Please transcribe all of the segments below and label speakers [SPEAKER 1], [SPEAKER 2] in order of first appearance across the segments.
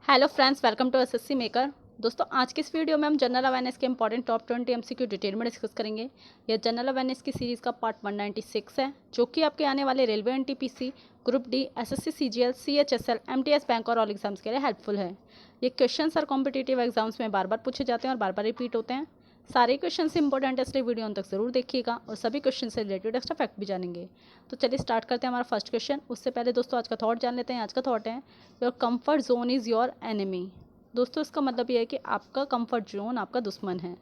[SPEAKER 1] Hello friends, welcome to SSC maker. दोस्तों, आज की इस वीडियो में हम जनरल अवेयरनेस के इंपॉर्टेंट टॉप 20 एमसीक्यू डिटेल में डिस्कस करेंगे। यह जनरल अवेयरनेस की सीरीज़ का पार्ट 196 है, जो कि आपके आने वाले railway NTPC, group D, SSC CGL, CHSL, MTS bank और ऑल एग्जाम्स के लिए हेल्पफुल है। ये क्वेश्चन और कॉम्पिटिटिव एग्जाम्स में बार बार पूछे जाते हैं और बार बार रिपीट होते हैं। सारे क्वेश्चन इंपॉर्टेंट है, इसलिए वीडियो अंत तक जरूर देखिएगा और सभी क्वेश्चन से रिलेटेड एक्स्ट्रा फैक्ट भी जानेंगे। तो चलिए स्टार्ट करते हैं हमारा फर्स्ट क्वेश्चन। उससे पहले दोस्तों आज का थॉट जान लेते हैं। आज का थॉट है your comfort zone is your enemy. दोस्तों, इसका मतलब ये है कि आपका कंफर्ट जोन आपका दुश्मन है।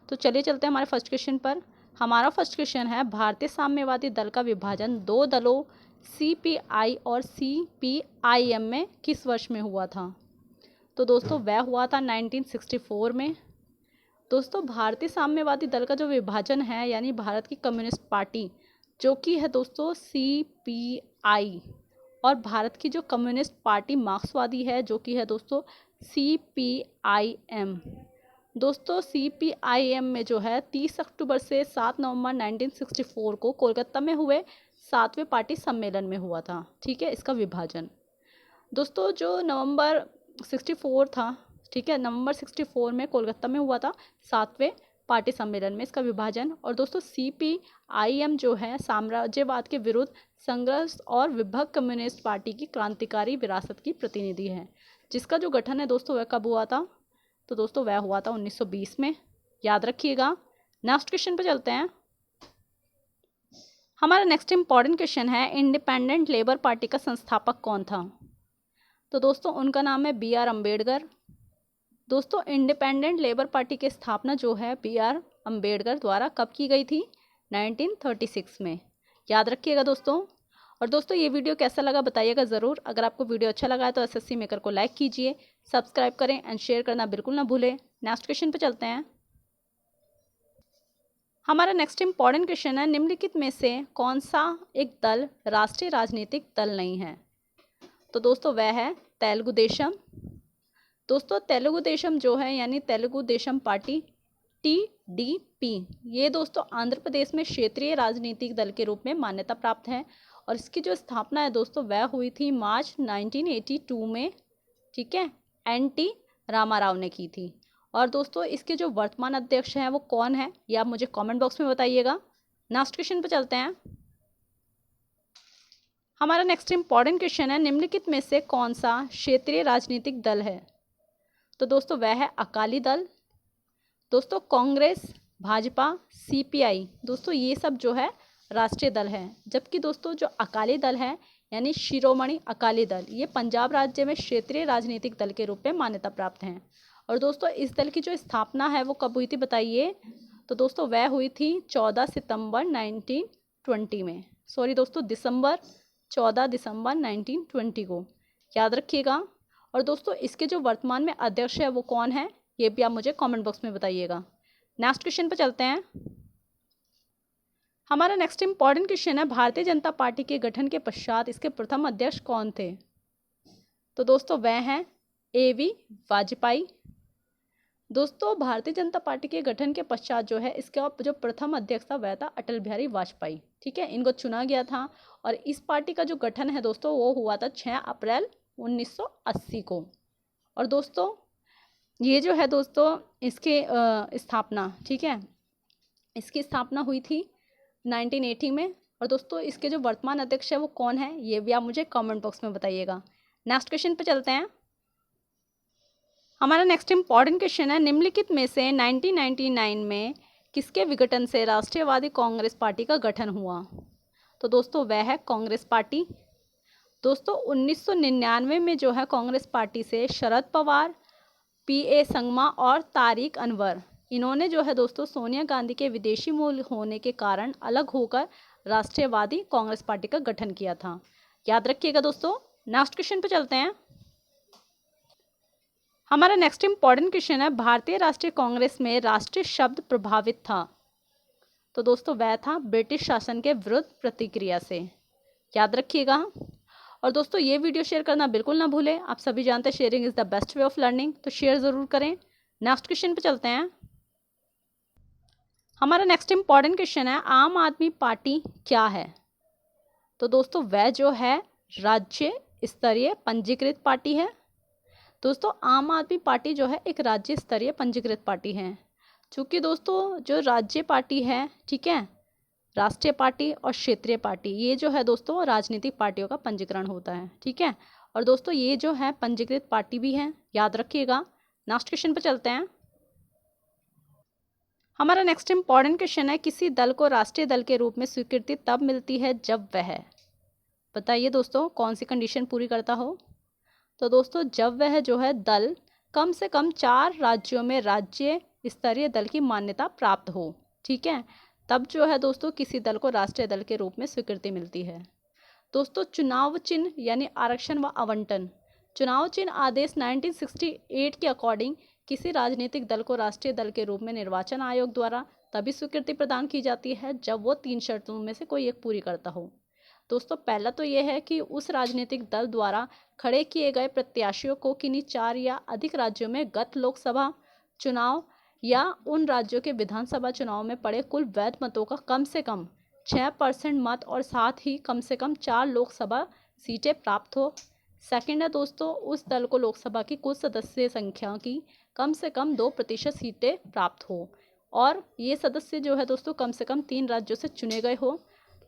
[SPEAKER 1] तो चलिए चलते हैं हमारे फर्स्ट क्वेश्चन पर। हमारा फर्स्ट क्वेश्चन है, भारतीय साम्यवादी दल का विभाजन दो दलों सीपीआई और सीपीआईएम में किस वर्ष में हुआ था? तो दोस्तों वह हुआ था 1964 में। दोस्तों, भारतीय साम्यवादी दल का जो विभाजन है, यानी भारत की कम्युनिस्ट पार्टी जो कि है दोस्तों सीपीआई, और भारत की जो कम्युनिस्ट पार्टी मार्क्सवादी है जो कि है दोस्तों सीपीआईएम। दोस्तों, सीपीआईएम में जो है 30 अक्टूबर से 7 नवंबर 1964 को कोलकाता में हुए 7वें पार्टी सम्मेलन में हुआ था। ठीक है, इसका विभाजन। दोस्तों, जो नवंबर 64 था, ठीक है, नवंबर 64 में कोलकाता में हुआ था 7वें पार्टी सम्मेलन में इसका विभाजन। और दोस्तों सीपीआईएम जो है साम्राज्यवाद के विरुद्ध संघर्ष और विभक्त कम्युनिस्ट पार्टी की क्रांतिकारी विरासत की प्रतिनिधि है, जिसका जो गठन है दोस्तों वह कब हुआ था? तो दोस्तों वह हुआ था 1920 में। याद रखिएगा। नेक्स्ट क्वेश्चन पर चलते हैं। हमारा नेक्स्ट इंपॉर्टेंट क्वेश्चन है, इंडिपेंडेंट लेबर पार्टी का संस्थापक कौन था? तो दोस्तों उनका नाम है बी आर अम्बेडकर। दोस्तों, इंडिपेंडेंट लेबर पार्टी की स्थापना जो है बी आर अम्बेडकर द्वारा कब की गई थी? 1936 में। याद रखिएगा दोस्तों। और दोस्तों ये वीडियो कैसा लगा बताइएगा ज़रूर। अगर आपको वीडियो अच्छा लगा है तो एसएससी मेकर को लाइक कीजिए, सब्सक्राइब करें एंड शेयर करना बिल्कुल ना भूलें। नेक्स्ट क्वेश्चन पे चलते हैं। हमारा नेक्स्ट इंपॉर्टेंट क्वेश्चन है, निम्नलिखित में से कौन सा एक दल राष्ट्रीय राजनीतिक दल नहीं है? तो दोस्तों वह है तेलुगु देशम। दोस्तों तेलुगु देशम जो है, यानी तेलुगु देशम पार्टी टीडीपी, ये दोस्तों आंध्र प्रदेश में क्षेत्रीय राजनीतिक दल के रूप में मान्यता प्राप्त है। और इसकी जो स्थापना है दोस्तों वह हुई थी मार्च 1982 में। ठीक है, एनटी रामाराव ने की थी। और दोस्तों इसके जो वर्तमान अध्यक्ष हैं वो कौन है, ये आप मुझे कमेंट बॉक्स में बताइएगा। नेक्स्ट क्वेश्चन पर चलते हैं। हमारा नेक्स्ट इंपॉर्टेंट क्वेश्चन है, निम्नलिखित में से कौन सा क्षेत्रीय राजनीतिक दल है? तो दोस्तों वह है अकाली दल। दोस्तों कांग्रेस, भाजपा, सीपीआई, दोस्तों ये सब जो है राष्ट्रीय दल है। जबकि दोस्तों जो अकाली दल है, यानी शिरोमणि अकाली दल, ये पंजाब राज्य में क्षेत्रीय राजनीतिक दल के रूप में मान्यता प्राप्त हैं। और दोस्तों इस दल की जो स्थापना है वो कब हुई थी बताइए? तो दोस्तों वह हुई थी 14 सितंबर 1920 में। सॉरी दोस्तों, 14 दिसंबर 1920 को। याद रखिएगा। और दोस्तों इसके जो वर्तमान में अध्यक्ष है वो कौन है, ये भी आप मुझे कमेंट बॉक्स में बताइएगा। नेक्स्ट क्वेश्चन पर चलते हैं। हमारा नेक्स्ट इंपॉर्टेंट क्वेश्चन है, भारतीय जनता पार्टी के गठन के पश्चात इसके प्रथम अध्यक्ष कौन थे? तो दोस्तों वह हैं एवी वाजपेयी। दोस्तों भारतीय जनता पार्टी के गठन के पश्चात जो है इसका जो प्रथम अध्यक्ष था वह था अटल बिहारी वाजपेयी। ठीक है, इनको चुना गया था। और इस पार्टी का जो गठन है दोस्तों वो हुआ था 6 अप्रैल 1980 को। और दोस्तों ये जो है दोस्तों इसके स्थापना, ठीक है, इसकी स्थापना हुई थी 1980 में। और दोस्तों इसके जो वर्तमान अध्यक्ष है वो कौन है, ये भी आप मुझे कमेंट बॉक्स में बताइएगा। नेक्स्ट क्वेश्चन पे चलते हैं। हमारा नेक्स्ट इंपॉर्टेंट क्वेश्चन है, निम्नलिखित में से 1999 में किसके विघटन से राष्ट्रीयवादी कांग्रेस पार्टी का गठन हुआ? तो दोस्तों वह है कांग्रेस पार्टी। दोस्तों 1999 में जो है कांग्रेस पार्टी से शरद पवार, पीए संगमा और तारिक अनवर, इन्होंने जो है दोस्तों सोनिया गांधी के विदेशी मूल होने के कारण अलग होकर राष्ट्रीयवादी कांग्रेस पार्टी का गठन किया था। याद रखिएगा दोस्तों। नेक्स्ट क्वेश्चन पे चलते हैं। हमारा नेक्स्ट इंपॉर्टेंट क्वेश्चन है, भारतीय राष्ट्रीय कांग्रेस में राष्ट्रीय शब्द प्रभावित था? तो दोस्तों वह था ब्रिटिश शासन के विरुद्ध प्रतिक्रिया से। याद रखिएगा। और दोस्तों ये वीडियो शेयर करना बिल्कुल ना भूलें। आप सभी जानते हैं sharing is the best way of learning, तो शेयर ज़रूर करें। नेक्स्ट क्वेश्चन पे चलते हैं। हमारा नेक्स्ट इंपॉर्टेंट क्वेश्चन है, आम आदमी पार्टी क्या है? तो दोस्तों वह जो है राज्य स्तरीय पंजीकृत पार्टी है। दोस्तों आम आदमी पार्टी जो है एक राज्य स्तरीय पंजीकृत पार्टी है। चूँकि दोस्तों जो राज्य पार्टी है, ठीक है, राष्ट्रीय पार्टी और क्षेत्रीय पार्टी, ये जो है दोस्तों राजनीतिक पार्टियों का पंजीकरण होता है, ठीक है। और दोस्तों ये जो है पंजीकृत पार्टी भी है, याद रखिएगा। नेक्स्ट क्वेश्चन पर चलते हैं। हमारा नेक्स्ट इंपॉर्टेंट क्वेश्चन है, किसी दल को राष्ट्रीय दल के रूप में स्वीकृति तब मिलती है जब वह, बताइए दोस्तों कौन सी कंडीशन पूरी करता हो। तो दोस्तों जब वह जो है दल कम से कम 4 राज्यों में राज्य स्तरीय दल की मान्यता प्राप्त हो, ठीक है, तब जो है दोस्तों किसी दल को राष्ट्रीय दल के रूप में स्वीकृति मिलती है। दोस्तों चुनाव चिन्ह यानी आरक्षण व आवंटन, चुनाव चिन्ह आदेश 1968 के अकॉर्डिंग किसी राजनीतिक दल को राष्ट्रीय दल के रूप में निर्वाचन आयोग द्वारा तभी स्वीकृति प्रदान की जाती है जब वो 3 शर्तों में से कोई एक पूरी करता हो। दोस्तों पहला तो ये है कि उस राजनीतिक दल द्वारा खड़े किए गए प्रत्याशियों को किन्हीं 4 या अधिक राज्यों में गत लोकसभा चुनाव या उन राज्यों के विधानसभा चुनाव में पड़े कुल वैध मतों का कम से कम 6% मत और साथ ही कम से कम 4 लोकसभा सीटें प्राप्त हो। सेकंड है दोस्तों उस दल को लोकसभा की कुल सदस्य संख्या की कम से कम 2% सीटें प्राप्त हो और ये सदस्य जो है दोस्तों कम से कम 3 राज्यों से चुने गए हो।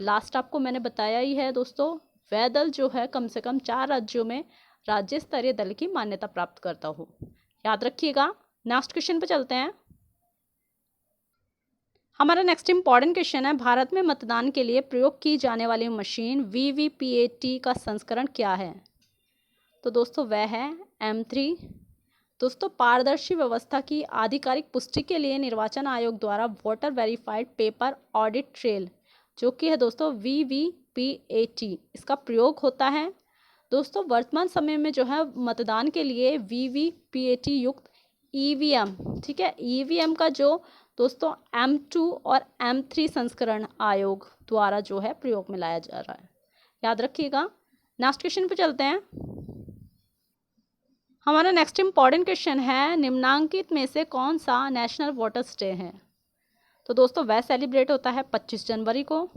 [SPEAKER 1] लास्ट आपको मैंने बताया ही है दोस्तों, वह दल जो है कम से कम 4 राज्यों में राज्य स्तरीय दल की मान्यता प्राप्त करता हो, याद रखिएगा। नेक्स्ट क्वेश्चन पे चलते हैं। हमारा नेक्स्ट इंपॉर्टेंट क्वेश्चन है, भारत में मतदान के लिए प्रयोग की जाने वाली मशीन VVPAT का संस्करण क्या है। तो दोस्तों वह है M3। दोस्तों पारदर्शी व्यवस्था की आधिकारिक पुष्टि के लिए निर्वाचन आयोग द्वारा voter verified paper audit trail जो कि है दोस्तों VVPAT, इसका प्रयोग होता है। दोस्तों वर्तमान समय में जो है मतदान के लिए VVPAT युक्त EVM, ठीक है, EVM का जो दोस्तों M2 और M3 संस्करण आयोग द्वारा जो है प्रयोग में लाया जा रहा है, याद रखिएगा। नेक्स्ट क्वेश्चन पे चलते हैं। हमारा नेक्स्ट इंपॉर्टेंट क्वेश्चन है, निम्नांकित में से कौन सा नेशनल वोटर्स डे है। तो दोस्तों वह सेलिब्रेट होता है 25 जनवरी को।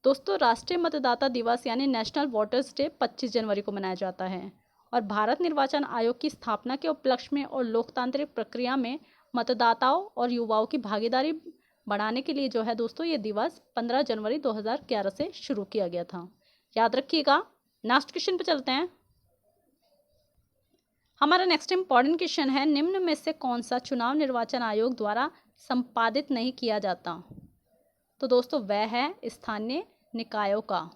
[SPEAKER 1] दोस्तों राष्ट्रीय मतदाता दिवस यानी नेशनल वोटर्स डे 25 जनवरी को मनाया जाता है और भारत निर्वाचन आयोग की स्थापना के उपलक्ष्य में और लोकतांत्रिक प्रक्रिया में मतदाताओं और युवाओं की भागीदारी बढ़ाने के लिए जो है दोस्तों ये दिवस 15 जनवरी 2011 से शुरू किया गया था, याद रखिएगा। नेक्स्ट क्वेश्चन पे चलते हैं। हमारा नेक्स्ट इंपॉर्टेंट क्वेश्चन है, निम्न में से कौन सा चुनाव निर्वाचन आयोग द्वारा संपादित नहीं किया जाता। तो दोस्तों वह है स्थानीय निकायों का।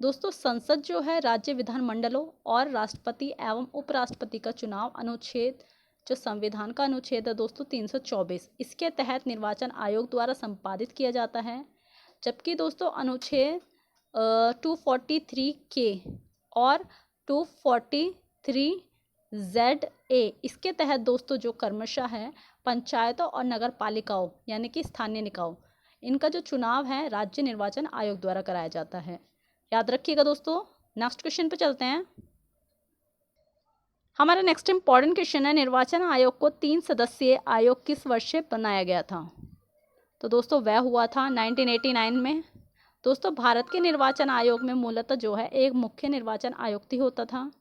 [SPEAKER 1] दोस्तों संसद जो है राज्य विधानमंडलों और राष्ट्रपति एवं उपराष्ट्रपति का चुनाव अनुच्छेद जो संविधान का अनुच्छेद है दोस्तों 324, इसके तहत निर्वाचन आयोग द्वारा संपादित किया जाता है। जबकि दोस्तों अनुच्छेद 243K और 243ZA इसके तहत दोस्तों जो क्रमशः है पंचायतों और नगर पालिकाओं यानी कि स्थानीय निकायों, इनका जो चुनाव है राज्य निर्वाचन आयोग द्वारा कराया जाता है, याद रखिएगा दोस्तों। नेक्स्ट क्वेश्चन पे चलते हैं। हमारा नेक्स्ट इंपॉर्टेंट क्वेश्चन है, निर्वाचन आयोग को 3 सदस्यीय आयोग किस वर्ष से बनाया गया था। तो दोस्तों वह हुआ था 1989 में। दोस्तों भारत के निर्वाचन आयोग में मूलतः जो है एक मुख्य निर्वाचन आयुक्त ही होता था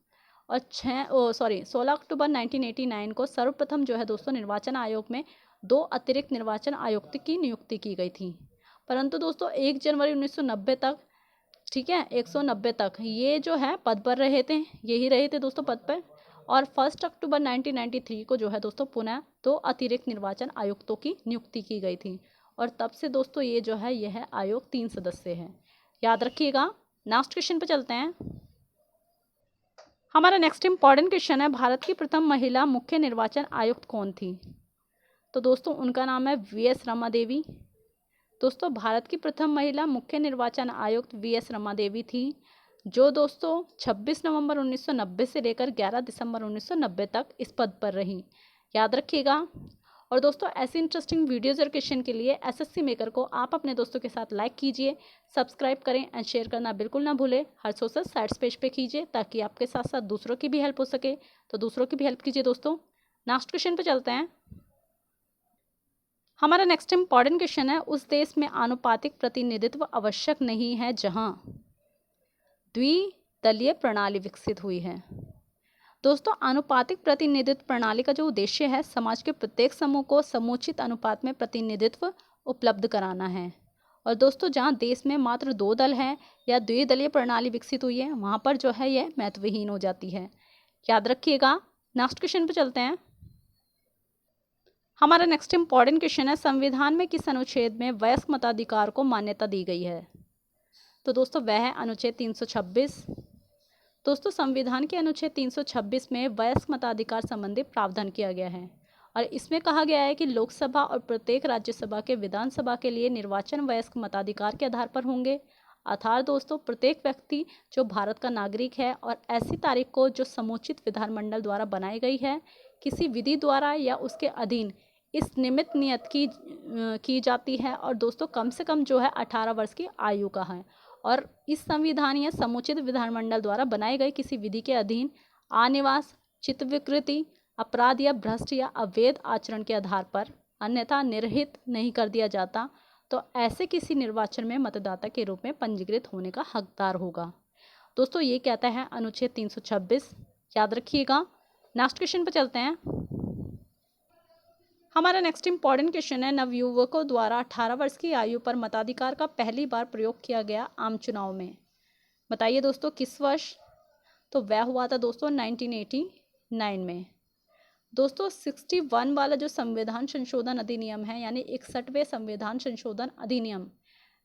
[SPEAKER 1] और 16 अक्टूबर 1989 को सर्वप्रथम जो है दोस्तों निर्वाचन आयोग में 2 अतिरिक्त निर्वाचन आयुक्त की नियुक्ति की गई थी। परंतु दोस्तों 1 जनवरी 1990 तक, ठीक है, 190 तक ये जो है पद पर रहे थे, यही रहे थे दोस्तों पद पर। और 1 अक्टूबर 1993 को जो है दोस्तों पुनः 2 अतिरिक्त निर्वाचन आयुक्तों की नियुक्ति की गई थी और तब से दोस्तों ये जो है यह आयोग 3 सदस्य है, याद रखिएगा। नेक्स्ट क्वेश्चन पे चलते हैं। हमारा नेक्स्ट इंपॉर्टेंट क्वेश्चन है, भारत की प्रथम महिला मुख्य निर्वाचन आयुक्त कौन थी। तो दोस्तों उनका नाम है VS रमा देवी। दोस्तों भारत की प्रथम महिला मुख्य निर्वाचन आयुक्त VS रमा देवी थी जो दोस्तों 26 नवंबर 1990 से लेकर 11 दिसंबर 1990 तक इस पद पर रही, याद रखिएगा। और दोस्तों ऐसी इंटरेस्टिंग वीडियोज़ और क्वेश्चन के लिए SSC मेकर को आप अपने दोस्तों के साथ लाइक कीजिए, सब्सक्राइब करें एंड शेयर करना बिल्कुल ना भूलें। हर सोशल साइट्स पेज पे कीजिए ताकि आपके साथ साथ दूसरों की भी हेल्प हो सके, तो दूसरों की भी हेल्प कीजिए दोस्तों। नेक्स्ट क्वेश्चन पे चलते हैं। हमारा नेक्स्ट इंपॉर्टेंट क्वेश्चन है, उस देश में आनुपातिक प्रतिनिधित्व आवश्यक नहीं है जहां द्विदलीय प्रणाली विकसित हुई है। दोस्तों आनुपातिक प्रतिनिधित्व प्रणाली का जो उद्देश्य है समाज के प्रत्येक समूह को समुचित अनुपात में प्रतिनिधित्व उपलब्ध कराना है। और दोस्तों जहां देश में मात्र 2 दल हैं या द्विदलीय प्रणाली विकसित हुई है वहां पर जो है यह महत्वहीन हो जाती है। याद रखिएगा। नेक्स्ट क्वेश्चन पे चलते हैं। हमारा नेक्स्ट इंपॉर्टेंट क्वेश्चन है, संविधान में किस अनुच्छेद में वयस्क मताधिकार को मान्यता दी गई है? तो दोस्तों वह है अनुच्छेद 326। दोस्तों संविधान के अनुच्छेद 326 में वयस्क मताधिकार संबंधी प्रावधान किया गया है और इसमें कहा गया है कि लोकसभा और प्रत्येक राज्यसभा के विधानसभा के लिए निर्वाचन वयस्क मताधिकार के आधार पर होंगे। अर्थात दोस्तों प्रत्येक व्यक्ति जो भारत का नागरिक है और ऐसी तारीख को जो समुचित विधानमंडल द्वारा बनाई गई है किसी विधि द्वारा या उसके अधीन इस निमित्त नियत की जाती है और दोस्तों कम से कम जो है 18 वर्ष की आयु का है और इस संविधान या समुचित विधानमंडल द्वारा बनाई गई किसी विधि के अधीन आनिवास, चित्त विकृति, अपराध या भ्रष्ट या अवैध आचरण के आधार पर अन्यथा निर्हित नहीं कर दिया जाता तो ऐसे किसी निर्वाचन में मतदाता के रूप में पंजीकृत होने का हकदार होगा। दोस्तों ये कहता है अनुच्छेद 326। याद रखिएगा। नेक्स्ट क्वेश्चन पर चलते हैं। हमारा नेक्स्ट इंपॉर्टेंट क्वेश्चन है, नवयुवकों द्वारा 18 वर्ष की आयु पर मताधिकार का पहली बार प्रयोग किया गया आम चुनाव में बताइए दोस्तों किस वर्ष? तो वह हुआ था दोस्तों 1989 में। दोस्तों 61 वाला जो संविधान संशोधन अधिनियम है यानी 61वें संविधान संशोधन अधिनियम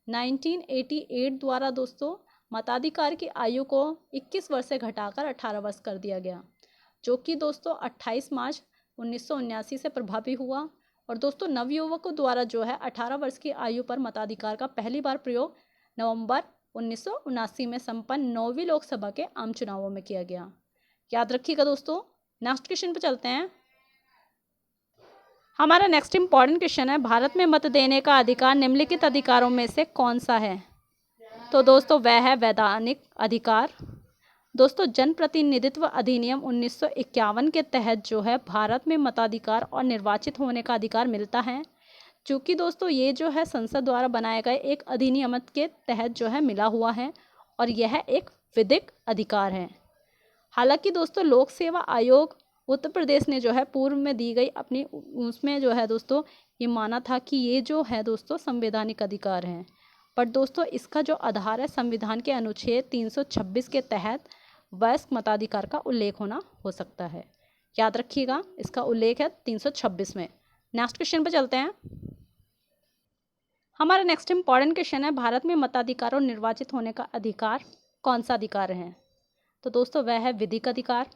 [SPEAKER 1] 1988 द्वारा दोस्तों मताधिकार की आयु को 21 वर्ष से घटाकर 18 वर्ष कर दिया गया जो कि दोस्तों 28 मार्च 1979 से प्रभावी हुआ। और दोस्तों नवयुवकों द्वारा जो है 18 वर्ष की आयु पर मताधिकार का पहली बार प्रयोग नवंबर 1979 में संपन्न 9वीं लोकसभा के आम चुनावों में किया गया। याद रखिएगा दोस्तों। नेक्स्ट क्वेश्चन पर चलते हैं। हमारा नेक्स्ट इंपॉर्टेंट क्वेश्चन है, भारत में मत देने का अधिकार निम्नलिखित अधिकारों में से कौन सा है? तो दोस्तों वह है वैधानिक अधिकार। दोस्तों जनप्रतिनिधित्व अधिनियम 1951 के तहत जो है भारत में मताधिकार और निर्वाचित होने का अधिकार मिलता है क्योंकि दोस्तों ये जो है संसद द्वारा बनाए गए एक अधिनियम के तहत जो है मिला हुआ है और यह एक विधिक अधिकार है। हालांकि दोस्तों लोक सेवा आयोग उत्तर प्रदेश ने जो है पूर्व में दी गई अपनी उसमें जो है दोस्तों ये माना था कि ये जो है दोस्तों संवैधानिक अधिकार है पर दोस्तों इसका जो आधार है संविधान के अनुच्छेद 326 के तहत वयस्क मताधिकार का उल्लेख होना हो सकता है। याद रखिएगा इसका उल्लेख है 326 में। नेक्स्ट क्वेश्चन पर चलते हैं। हमारा नेक्स्ट इंपॉर्टेंट क्वेश्चन है, भारत में मताधिकार और निर्वाचित होने का अधिकार कौन सा अधिकार है? तो दोस्तों वह है विधिक अधिकार।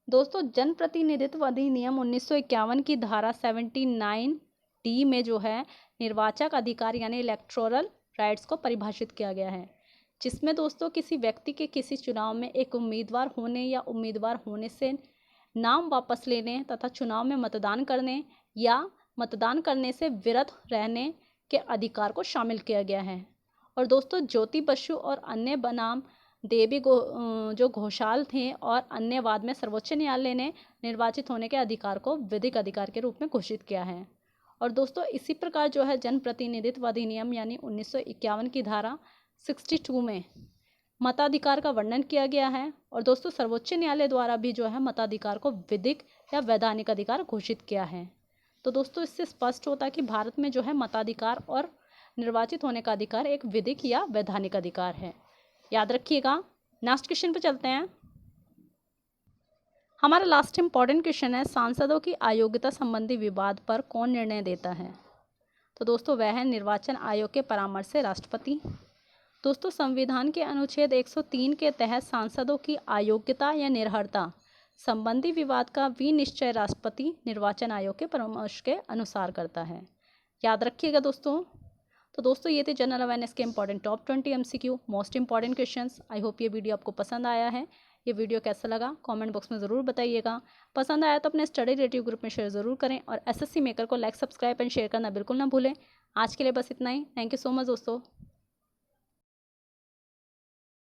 [SPEAKER 1] दोस्तों जनप्रतिनिधित्व अधिनियम 1951 की धारा 79D में जो है निर्वाचक अधिकार यानी इलेक्टोरल राइट्स को परिभाषित किया गया है जिसमें दोस्तों किसी व्यक्ति के किसी चुनाव में एक उम्मीदवार होने या उम्मीदवार होने से नाम वापस लेने तथा चुनाव में मतदान करने या मतदान करने से विरत रहने के अधिकार को शामिल किया गया है। और दोस्तों ज्योति बसु और अन्य बनाम देवी जो घोषाल थे और अन्य वाद में सर्वोच्च न्यायालय ने निर्वाचित होने के अधिकार को विधिक अधिकार के रूप में घोषित किया है। और दोस्तों इसी प्रकार जो है जनप्रतिनिधित्व अधिनियम यानी 1951 की धारा 62 में मताधिकार का वर्णन किया गया है और दोस्तों सर्वोच्च न्यायालय द्वारा भी जो है मताधिकार को विधिक या वैधानिक अधिकार घोषित किया है। तो दोस्तों इससे स्पष्ट होता है कि भारत में जो है मताधिकार और निर्वाचित होने का अधिकार एक विधिक या वैधानिक अधिकार है। याद रखिएगा। नेक्स्ट क्वेश्चन पे चलते हैं। हमारा लास्ट इंपॉर्टेंट क्वेश्चन है, सांसदों की अयोग्यता संबंधी विवाद पर कौन निर्णय देता है? तो दोस्तों वह है निर्वाचन आयोग के परामर्श से राष्ट्रपति। दोस्तों संविधान के अनुच्छेद 103 के तहत सांसदों की अयोग्यता या निरर्हता संबंधी विवाद का विनिश्चय राष्ट्रपति निर्वाचन आयोग के परामर्श के अनुसार करता है। याद रखिएगा दोस्तों। तो दोस्तों ये थे जनरल अवेयरनेस के important top 20 MCQ most important questions. I hope ये वीडियो आपको पसंद आया है। ये वीडियो कैसा लगा कमेंट बॉक्स में ज़रूर बताइएगा। पसंद आया तो अपने स्टडी रिलेटिव ग्रुप में शेयर ज़रूर करें और SSC मेकर को लाइक, सब्सक्राइब एंड शेयर करना बिल्कुल ना भूलें। आज के लिए बस इतना ही। थैंक यू सो मच दोस्तों।